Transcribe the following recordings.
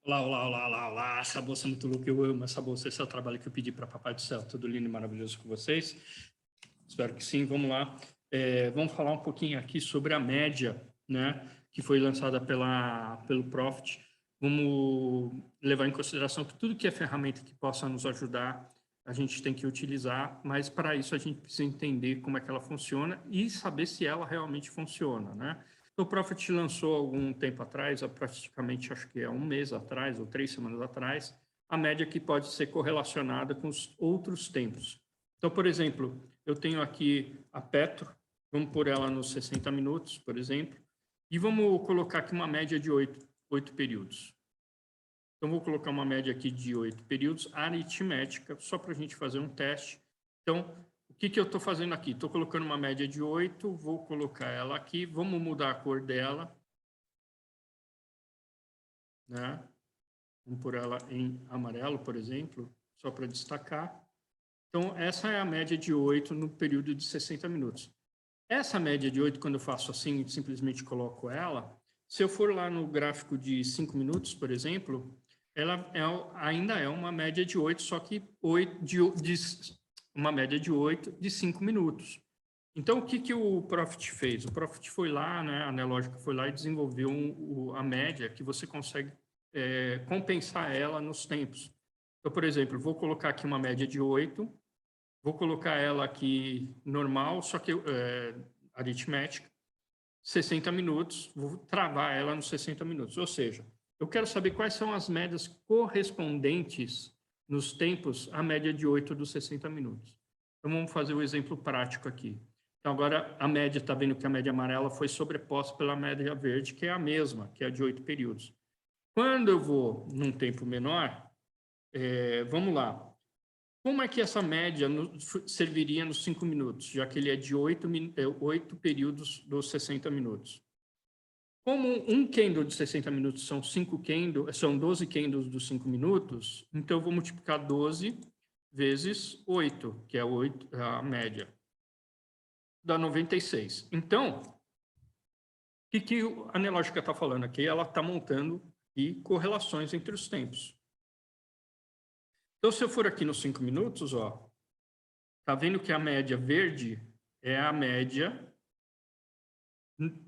Olá, olá, olá, olá, olá, essa bolsa é muito louca, eu amo essa bolsa, esse é o trabalho que eu pedi para Papai do Céu, tudo lindo e maravilhoso com vocês? Espero que sim, vamos lá. Vamos falar um pouquinho aqui sobre a média, né, que foi lançada pelo Profit. Vamos levar em consideração que tudo que é ferramenta que possa nos ajudar, a gente tem que utilizar, mas para isso a gente precisa entender como é que ela funciona e saber se ela realmente funciona, né? O Profit lançou algum tempo atrás, praticamente acho que é um mês atrás ou 3 semanas atrás, a média que pode ser correlacionada com os outros tempos. Então, por exemplo, eu tenho aqui a Petro, vamos pôr ela nos 60 minutos, por exemplo, e vamos colocar aqui uma média de 8 períodos. Então, vou colocar uma média aqui de 8 períodos aritmética, só para a gente fazer um teste. Então, o que eu estou fazendo aqui? Estou colocando uma média de 8, vou colocar ela aqui, vamos mudar a cor dela, né? Vamos pôr ela em amarelo, por exemplo, só para destacar. Então, essa é a média de 8 no período de 60 minutos. Essa média de 8, quando eu faço assim, simplesmente coloco ela, se eu for lá no gráfico de 5 minutos, por exemplo, ela ainda é uma média de 8, só que uma média de 8 de 5 minutos. Então, o que o Profit fez? O Profit foi lá, né, a Nelogica foi lá e desenvolveu a média que você consegue compensar ela nos tempos. Então, por exemplo, vou colocar aqui uma média de 8, vou colocar ela aqui normal, só que aritmética, 60 minutos, vou travar ela nos 60 minutos. Ou seja, eu quero saber quais são as médias correspondentes nos tempos à média de 8 dos 60 minutos. Então, vamos fazer o exemplo prático aqui. Então, agora, a média, está vendo que a média amarela foi sobreposta pela média verde, que é a mesma, que é a de 8 períodos. Quando eu vou num tempo menor, vamos lá. Como é que essa média serviria nos 5 minutos, já que ele é de 8 períodos dos 60 minutos? Como um candle de 60 minutos são 12 candles dos 5 minutos, então eu vou multiplicar 12 vezes 8, que é a média, dá 96. Então, o que a Nelogica está falando aqui? Ela está montando correlações entre os tempos. Então, se eu for aqui nos 5 minutos, ó, tá vendo que a média verde é a média,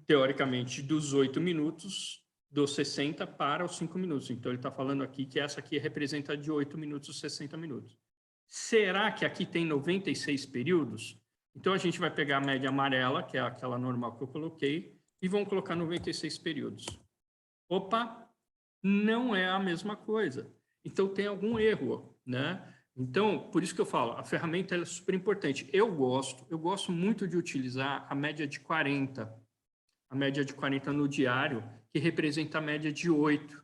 teoricamente, dos 8 minutos, dos 60 para os 5 minutos. Então, ele está falando aqui que essa aqui representa de 8 minutos, 60 minutos. Será que aqui tem 96 períodos? Então, a gente vai pegar a média amarela, que é aquela normal que eu coloquei, e vamos colocar 96 períodos. Opa, não é a mesma coisa. Então, tem algum erro, né? Então, por isso que eu falo, a ferramenta é super importante. Eu gosto muito de utilizar a média de 40. A média de 40 no diário, que representa a média de 8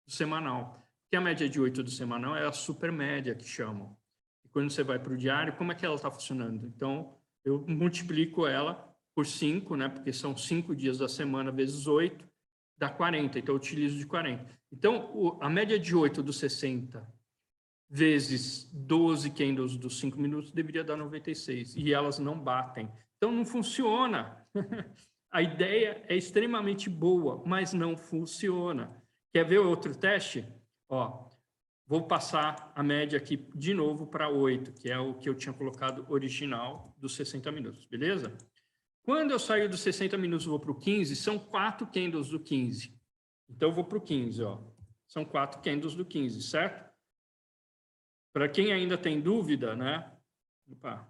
do semanal. Porque a média de 8 do semanal é a super média que chamam. E quando você vai para o diário, como é que ela está funcionando? Então, eu multiplico ela por 5, né? Porque são 5 dias da semana vezes 8, dá 40. Então, eu utilizo de 40. Então, a média de 8 dos 60 vezes 12 candles dos 5 minutos deveria dar 96. E elas não batem. Então, não funciona. A ideia é extremamente boa, mas não funciona. Quer ver outro teste? Ó, vou passar a média aqui de novo para 8, que é o que eu tinha colocado original dos 60 minutos, beleza? Quando eu saio dos 60 minutos e vou para o 15, são 4 candles do 15. Então, eu vou para o 15, ó. São 4 candles do 15, certo? Para quem ainda tem dúvida, né? Opa.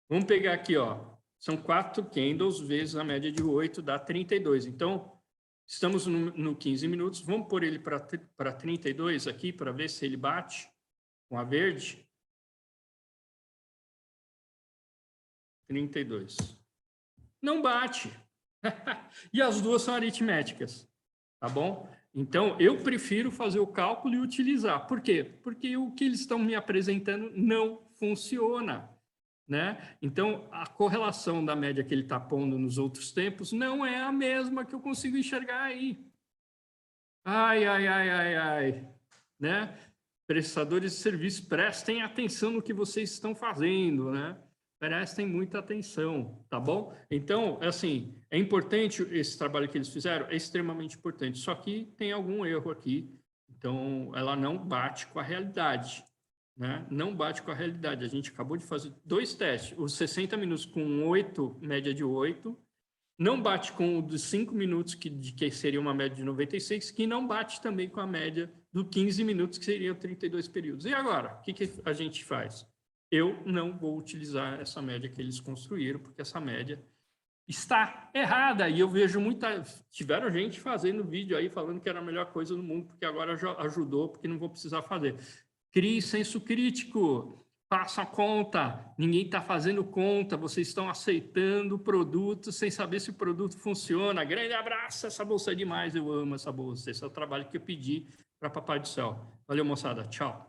Vamos pegar aqui, ó. São 4 candles vezes a média de 8, dá 32. Então, estamos no 15 minutos. Vamos pôr ele para 32 aqui, para ver se ele bate com a verde. 32. Não bate. E as duas são aritméticas, tá bom? Então, eu prefiro fazer o cálculo e utilizar. Por quê? Porque o que eles estão me apresentando não funciona. Né? Então, a correlação da média que ele está pondo nos outros tempos não é a mesma que eu consigo enxergar aí. Ai, ai, ai, ai, ai. Né? Prestadores de serviço, prestem atenção no que vocês estão fazendo, né? Prestem muita atenção, tá bom? Então, assim, é importante esse trabalho que eles fizeram, é extremamente importante, só que tem algum erro aqui. Então, ela não bate com a realidade, né? Não bate com a realidade. A gente acabou de fazer 2 testes. Os 60 minutos com 8, média de 8, não bate com o dos 5 minutos, que seria uma média de 96, que não bate também com a média do 15 minutos, que seriam 32 períodos. E agora, o que a gente faz? Eu não vou utilizar essa média que eles construíram, porque essa média está errada. E eu vejo tiveram gente fazendo vídeo aí falando que era a melhor coisa do mundo, porque agora ajudou, porque não vou precisar fazer. Crie senso crítico. Faça a conta, ninguém está fazendo conta, vocês estão aceitando o produto sem saber se o produto funciona. Grande abraço, essa bolsa é demais, eu amo essa bolsa, esse é o trabalho que eu pedi para Papai do Céu. Valeu, moçada, tchau.